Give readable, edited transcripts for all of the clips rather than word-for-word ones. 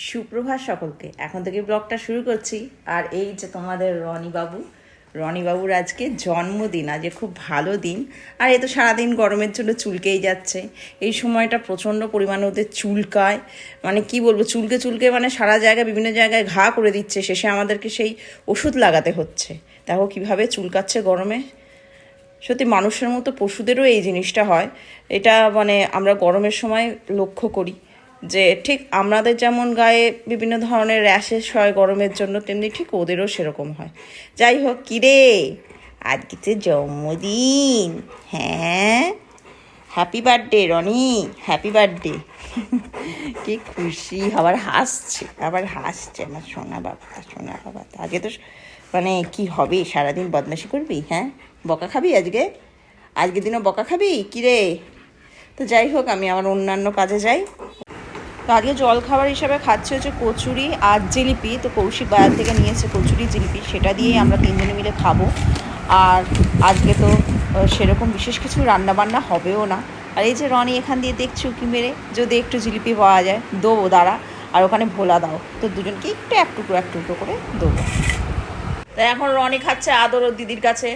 সুপ্রভাত সকলকে। এখন থেকে ব্লগটা শুরু করছি। আর এই যে তোমাদের রনিবাবুর আজকে জন্মদিন। আজকে খুব ভালো দিন। আর এ তো সারাদিন গরমের জন্য চুলকেই যাচ্ছে। এই সময়টা প্রচণ্ড পরিমাণে ওদের চুলকায়, মানে কি বলবো, চুলকে মানে সারা জায়গায় বিভিন্ন জায়গায় ঘা করে দিচ্ছে। শেষে আমাদেরকে সেই ওষুধ লাগাতে হচ্ছে। দেখো কীভাবে চুলকাচ্ছে গরমে। সত্যি মানুষের মতো পশুদেরও এই জিনিসটা হয়। এটা মানে আমরা গরমের সময় লক্ষ্য করি যে ঠিক আমাদের যেমন গায়ে বিভিন্ন ধরনের র্যাশেস হয় গরমের জন্য, তেমনি ঠিক ওদেরও সেরকম হয়। যাই হোক, কিরে আজকে তো জন্মদিন। হ্যাঁ, happy birthday Roni, happy birthday. কি খুশি, আবার হাসছে আমার সোনা বাবা। আগে তো মানে কি হবে, সারাদিন বদমাশি করবি? হ্যাঁ, বকা খাবি আজকে দিনও বকা খাবি কিরে? তো যাই হোক, আমি আমার অন্যান্য কাজে যাই। তো আজকে জলখাবার হিসাবে খাচ্ছে হচ্ছে কচুরি আর জিলিপি। তো কৌশিক বাজার থেকে নিয়েছে কচুরি জিলিপি, সেটা দিয়েই আমরা তিনজনে মিলে খাবো। আর আজকে তো সেরকম বিশেষ কিছু রান্নাবান্না হবেও না। আর এই যে রনি এখান দিয়ে দেখছি উঁকি মেরে, যদি একটু জিলিপি পাওয়া যায় দেবো দাঁড়া। আর ওখানে ভোলা দাও, তো দুজনকে একটু টুকরো করে দেবো। তাই এখন রনি খাচ্ছে আদর ওর দিদির কাছে।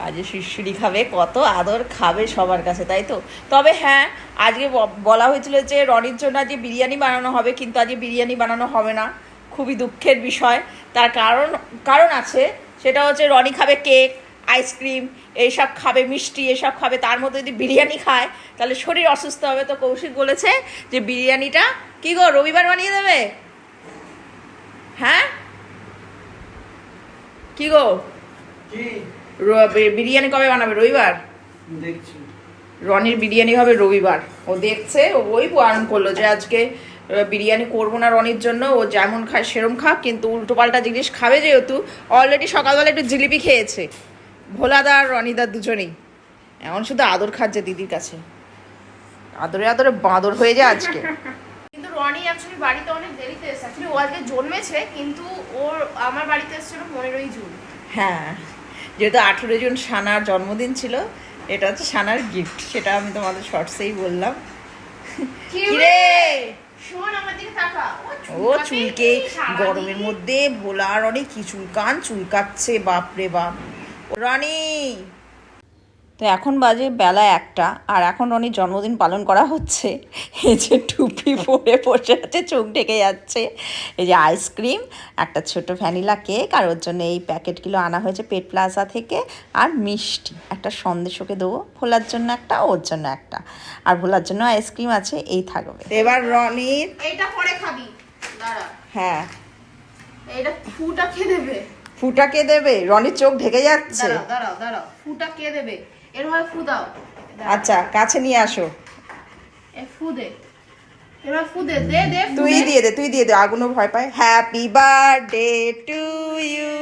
আজকে শিশুরি খাবে, কত আদর খাবে সবার কাছে, তাই তো। তবে হ্যাঁ, আজকে বলা হয়েছিল যে রনির জন্য আজকে বিরিয়ানি বানানো হবে, কিন্তু আজকে বিরিয়ানি বানানো হবে না। খুবই দুঃখের বিষয়। তার কারণ আছে, সেটা হচ্ছে রনি খাবে কেক, আইসক্রিম, এইসব খাবে, মিষ্টি এসব খাবে। তার মধ্যে যদি বিরিয়ানি খায় তাহলে শরীর অসুস্থ হবে। তো কৌশিক বলেছে যে বিরিয়ানিটা কি গো রবিবার বানিয়ে দেবে? হ্যাঁ কি গো, বিরিয়ানি কবে বানাবে? রবিবার দেখছি। রনির বিরিয়ানি হবে রবিবার। ও দেখছে, ওই বারণ করলো যে আজকে বিরিয়ানি করবো না রনির জন্য, ও যেমন খায় সেরম খাক, কিন্তু উল্টোপাল্টা জিনিস খাবে। যেহেতু অলরেডি সকালবেলা একটু জিলিপি খেয়েছে ভোলাদা আর রনিদা দুজনেই, এমন শুধু আদর খাচ্ছে দিদির কাছে। আদরে বাঁদর হয়ে যায় আজকে। কিন্তু রনি অ্যাকচুয়ালি বাড়িতে অনেক দেরিতে এসেছে। অ্যাকচুয়ালি ও আজকে জন্মেছে, কিন্তু ওর আমার বাড়িতে এসেছিল 15ই জুন। হ্যাঁ, যেহেতু 18 জুন সানার জন্মদিন ছিল, এটা হচ্ছে সানার গিফট। সেটা আমি তোমাদের শর্টসেই বললাম। কিরে শোন, আমার দিকে তাকা। ও চুলকে গরমের মধ্যে ভোলার অনেক কি চুলকাচ্ছে, বাপরে বাপ। রনি, তো এখন বাজে বেলা 1টা, আর এখন রনির জন্মদিন পালন করা হচ্ছে। এই যে টুপি পরে বসে আছে, চোখ ঢেকে যাচ্ছে। এই যে আইসক্রিম, একটা ছোট ভ্যানিলা কেক, আর ওর জন্য এই প্যাকেটগুলো আনা হয়েছে পেট প্লাজা থেকে। আর মিষ্টি একটা সন্দেশ ওকে দেবো, ভোলার জন্য একটা, ওর জন্য একটা, আর ভোলার জন্য আইসক্রিম আছে। এই থাকবে। এবার রনির এইটা পরে খাবি, দাঁড়া। হ্যাঁ, এইটা ফুটা খেয়ে দেবে। ফুটা কে দেবে? রনির চোখ ঢেকে যাচ্ছে। দাঁড়াও, ফুটা কে দেবে? এর হয় ফু দাও। আচ্ছা, কাছে নিয়ে আসো। এ ফু দে, এবার ফু দে, দে তুই দিয়ে দে, আগুনও ভয় পায়। Happy birthday to you,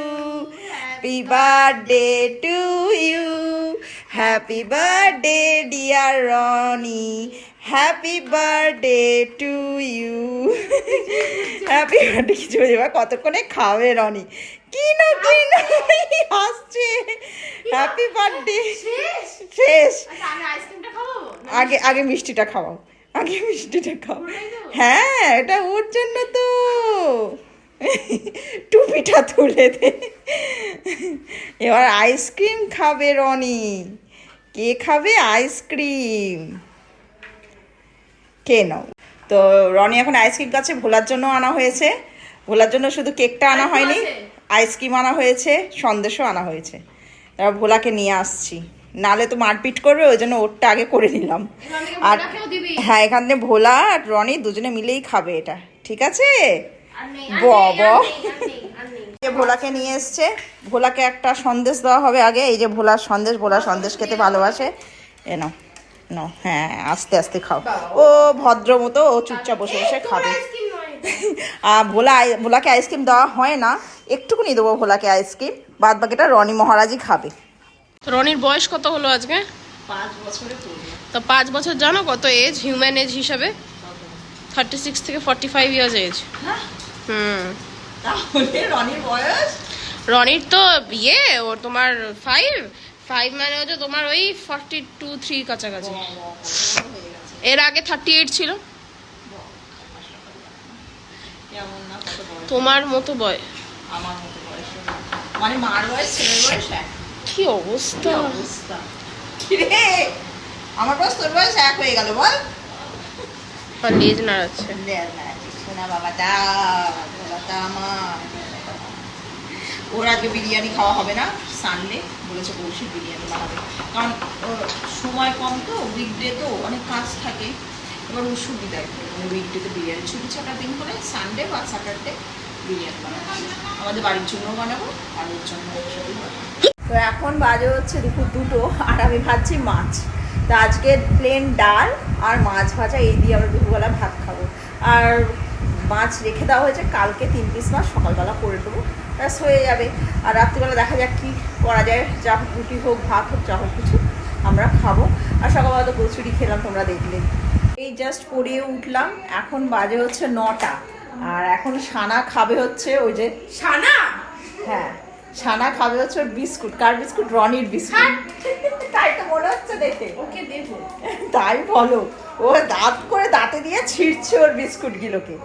happy birthday to you, happy birthday dear Roni, happy birthday to you. Happy birthday কিছু এবার কতক্ষণে খাবে রনি? কি না হাসছে। হ্যাপি বার্থডে শেষ। আগে মিষ্টিটা খাওয়াও, হ্যাঁ, এটা ওর জন্য তো। টুপিটা তুলে দে। এবার আইসক্রিম খাবে রনি। কে খাবে আইসক্রিম? কে নাও। তো রনি এখন আইসক্রিম খাচ্ছে। ভোলার জন্য আনা হয়েছে। ভোলার জন্য শুধু কেকটা আনা হয়নি, আইসক্রিম আনা হয়েছে, সন্দেশও আনা হয়েছে। তারপর ভোলাকে নিয়ে আসছি, নালে তো মারপিট করবে, ওই জন্য ওরটা আগে করে নিলাম। আর হ্যাঁ, এখান থেকে ভোলা আর রনি দুজনে মিলেই খাবে এটা, ঠিক আছে? ভোলাকে নিয়ে এসছে, ভোলাকে একটা সন্দেশ দেওয়া হবে আগে। এই যে ভোলা সন্দেশ খেতে ভালোবাসে। এ নাও, হ্যাঁ, আস্তে আস্তে খাও। ও ভদ্র মতো, ও চুপচাপ বসে বসে খাবে। ভোলাকে আইসক্রিম দেওয়া হয় না, একটুকুনি দেবো ভোলাকে আইসক্রিম, বাদ বাকিটা রনি মহারাজই খাবে। রনির বয়স কত হলো আজকে? 5 বছরে পড়বে। তো 5 বছর জানো কত এজ, হিউম্যান এজ হিসাবে? 36 থেকে 45 ইয়ার্স এজ। তাহলে রনির বয়স, রনির তো ওর তোমার 5 মানে হচ্ছে তোমার ওই 42-3 কাছাকাছি। এর আগে 38 ছিল। কেমন না, কত বড় তোমার মতো বয়। আমার মতো বয়স, মানে মার বয়স ছেলের বয়স এক। কি অবস্থা! অবস্থা কিরে, আমার বয়স তোর বয়স এক হয়ে গেল বল। আর লেজ নাড়াচ্ছে। শোনা বাবাটা, বাবাটা আমার। ওর আজকে বিরিয়ানি খাওয়া হবে না, সানডে বলেছে বলছি বিরিয়ানি বানাবে, কারণ ওর সময় কম তো, উইকডে তো অনেক কাজ থাকে। এবার ওর সুবিধা উইকডেতে বিরিয়ানি, ছুটি ছাটা দিন করে সানডে বা স্যাটারডে বিরিয়ানি বানাবো, আমাদের বাড়ির জন্যও বানাবো আর ওর জন্য একসাথে বানাবো। তো এখন বাজে হচ্ছে দুপুর 2টো, আর আমি ভাবছি মাছ। তো আজকে প্লেন ডাল আর মাছ ভাজা এই দিয়ে আমরা দুপুরবেলা ভাত খাবো। আর মাছ রেখে দেওয়া হয়েছে, কালকে 3 পিস মাছ সকালবেলা করে দেবো, ব্যাস হয়ে যাবে। আর রাত্রিবেলা দেখা যাক কী করা যায়, যা রুটি হোক ভাত হোক যা হোক কিছু আমরা খাবো। আর সকালবেলা তো কচুরি খেলাম, তোমরা দেখলে। এই জাস্ট পড়িয়ে উঠলাম, এখন বাজে হচ্ছে 9টা। আর এখন সানা খাবে হচ্ছে ওই যে সানা, হ্যাঁ সানা খাবে হচ্ছে ওর বিস্কুট। কার বিস্কুট? রনির বিস্কুট। তাই তো মনে হচ্ছে দেখে। ওকে দেবো। তাই বলো, ও দাঁত করে দাঁতে দিয়ে ছিঁড়ছে ওর বিস্কুটগুলোকে।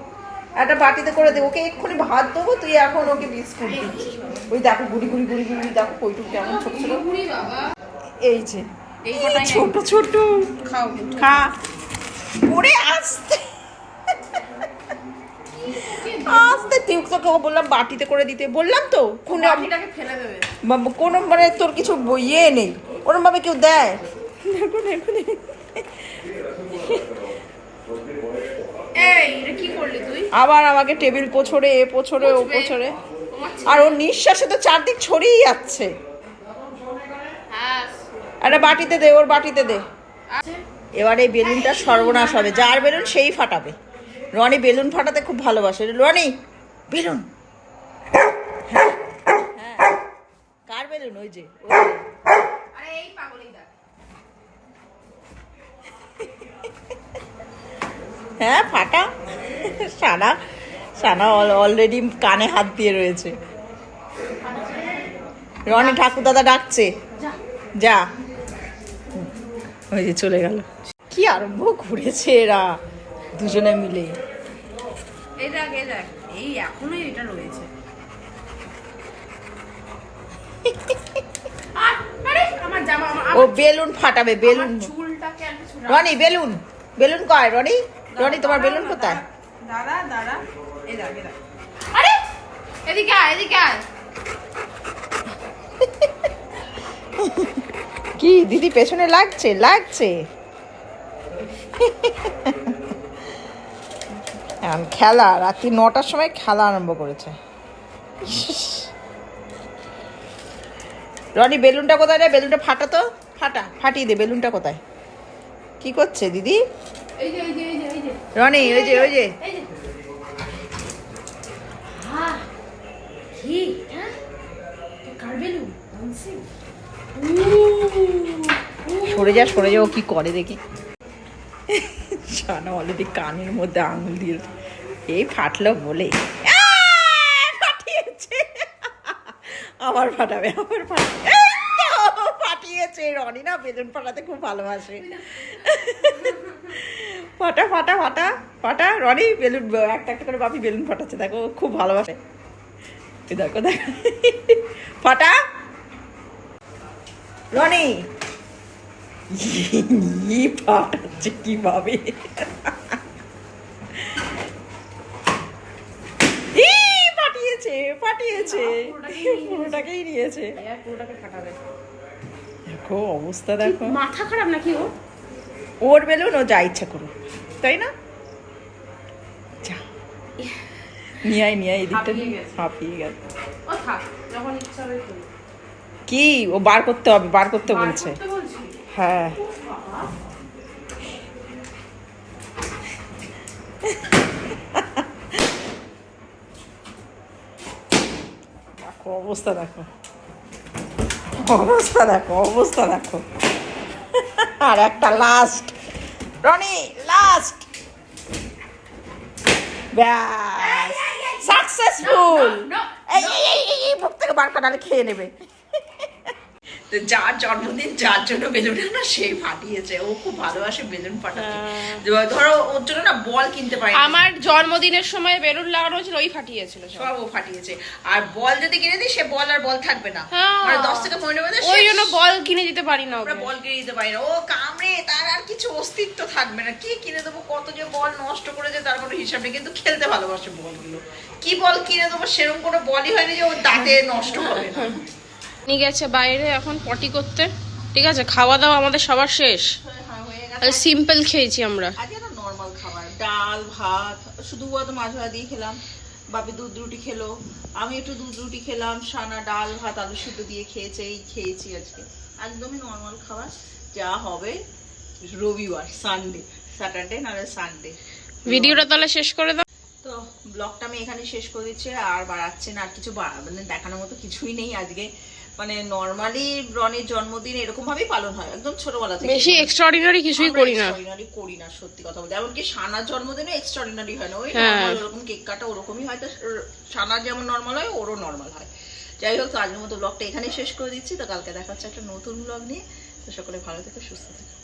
একটা বাটিতে করে দে, ওকে এক্ষুনি ভাত দেবো, তুই এখন ওকে বিস্কুট দিচ্ছিস। ওই দেখো গুড়ি গুড়ি গুড়ি গুড়ি, দেখো কইটুক কেমন ছোট ছোট। এই যে এই কটাই ছোট ছোট, খাও। খা পড়ে আসতে আসতে। তুই তোকে বললাম বাটিতে করে দিতে, বললাম তো কোনো বাটিটাকে ফেলে দেবে। কোনো মানে তোর কিছু ইয়ে নেই, ওরম ভাবে কেউ দেয়। দেখো দেখো এই এটা কি করলি তুই? আবার আমাকে টেবিল পোছড়ে, এ পোছড়ে, ও পোছড়ে, আর ওর নিঃশ্বাসে তো চারদিক ছড়িয়ে যাচ্ছে। হ্যাঁ। একটা বাটিতে দে, ওর বাটিতে দে। এবারে বেলুনটা সর্বনাশ হবে, যার বেলুন সেই ফাটাবে। রনি বেলুন ফাটাতে খুব ভালোবাসে। রনি বেলুন, হ্যাঁ কার বেলুন? ওই যে আরে এই পাগলই দেখ। হ্যাঁ ফাটা। সানা সানা অলরেডি কানে হাত দিয়ে রয়েছে। রনি ঠাকুর দাদা ডাকছে, যা। ওই যে চলে গেল। কি আরম্ভ করেছে এরা দুজনে মিলে। এই দেখ এই দেখ, এই এখনো এটা রয়েছে। আরে আমার জামা, ও বেলুন ফাটাবে, বেলুন। চুলটাকে আর কিছু রনি বেলুন, বেলুন কয় রনি? রনি তোমার বেলুন কোথায়? দাঁড়া দাঁড়া, এই দেখ এই দেখ। আরে এদিকে আয়, এদিকে আয়। কি দিদি পেছনে লাগছে লাগছে। এখন খেলা, রাত্রি 9টার সময় খেলা আরম্ভ করেছে। রনি বেলুনটা কোথায় রে? বেলুনটা ফাটা তো, ফাটিয়ে দে। বেলুনটা কোথায়? কি করছে দিদি? এই যে এই যে এই যে এই যে রনি ওই যে ওই যে এই যে। হ্যাঁ কি? হ্যাঁ কার বেলুন? সরে যা সরে যা, ও কি করে দেখি। সানা অলরেডি কানের মধ্যে আঙুল দিয়ে, এই ফাটলো বলে ফাটিয়েছে। আবার ফাটাবে, আবার ফাটাবে। ফাটিয়েছে। রনি না বেলুন ফাটাতে খুব ভালোবাসে। ফাটা ফাটা ফাটা ফাটা। রনি বেলুন একটা একটা করে বাপি বেলুন ফাটাচ্ছে, দেখো খুব ভালোবাসে। দেখো দেখো ফাটা। রনি ফাটাচ্ছে কিভাবে। ফাটিয়েছে ফাটিয়েছে, পুরোটাকেই নিয়েছে। পুরোটাকে ফাটাবে। দেখো অবস্থা দেখো। মাথা খারাপ নাকি ও? ওর বেলুন ও যা ইচ্ছা করো, তাই না? যা নিয়ে আয় নিয়ে আয়, এদিকটা হাঁপিয়ে গেছে। ও থাক, যখন ইচ্ছা হবে করবে। কি ও বার করতে হবে, বার করতে বলছে। করতে বলছি? হ্যাঁ দেখো অবস্থা দেখো, অবস্থা দেখো, অবস্থা দেখো। আর একটা লাস্ট, রনি লাস্ট, ব্যাস সাকসেসফুল। No, no, এই এই এই এই মুখ থেকে বার করালে খেয়ে নেবে। তো যার জন্মদিন যার জন্য বেলুন না সেই ফাটিয়েছে, ও খুব ভালোবাসে বেলুন ফাটাতে। ধরো ওর জন্য না বল কিনতে পারি, আমার জন্মদিনের সময় বেলুন লাগানো হয়েছিল, ওই ফাটিয়েছিল সব। সব ও ফাটিয়েছে। আর বল যদি কিনে দিই সে বল আর বল থাকবে না, মানে 10 থেকে 15 মধ্যে ওই জন্য বল কিনে দিতে পারি না, আমরা বল কিনে দিতে পারি না। ও কামড়ে তার আর কিছু অস্তিত্ব থাকবে না। কি কিনে দেবো, কত যে বল নষ্ট করেছে তার কোনো হিসাব নেই, কিন্তু খেলতে ভালোবাসে বলগুলো। কি বল কিনে দেবো, সেরকম কোনো বলই হয়নি যে ওর দাঁতে নষ্ট হবে না। নিয়ে গেছে বাইরে এখন পটি করতে। ঠিক আছে, খাওয়া দাওয়া আমাদের সবার শেষ, সিম্পল খেয়েছি আমরা। আজকে না নর্মাল খাবার, ডাল ভাত, শুধু মাছ ভাজা দিয়ে খেলাম। বাপি দুধ রুটি খেলো, আমি একটু দুধ রুটি খেলাম, সানা ডাল ভাত আলু সিদ্ধ দিয়ে খেয়েছে, এই খেয়েছি আজকে। একদমই নর্মাল খাবার, যা হবে রবিবার, সানডে, স্যাটারডে নাহলে সানডে। ভিডিওটা তাহলে শেষ করে দাও। তো ব্লগটা আমি এখানে শেষ করে দিচ্ছি, আর বাড়াচ্ছে না, আর কিছু মানে দেখানোর মতো কিছুই নেই আজকে। মানে নরমালি রনির জন্মদিন এরকম ভাবেই পালন হয়, একদম ছোটবেলা থেকে। বেশি এক্সট্রাঅর্ডিনারি কিছুই করি না, এক্সট্রাঅর্ডিনারি করি না সত্যি কথা বলতে। এমনকি সানার জন্মদিনও এক্সট্রাঅর্ডিনারি হয় না, ওই হ্যাঁ। নরমাল ওরকম কেক কাটা ওরকমই হয়। তো সানার যেমন নর্মাল হয় ওরও নর্মাল হয়। যাই হোক, তো আজকের মতো ব্লগটা এখানেই শেষ করে দিচ্ছি। তো কালকে দেখা হচ্ছে একটা নতুন ব্লগ নিয়ে। তো সকলে ভালো থেকো, সুস্থ থেকো।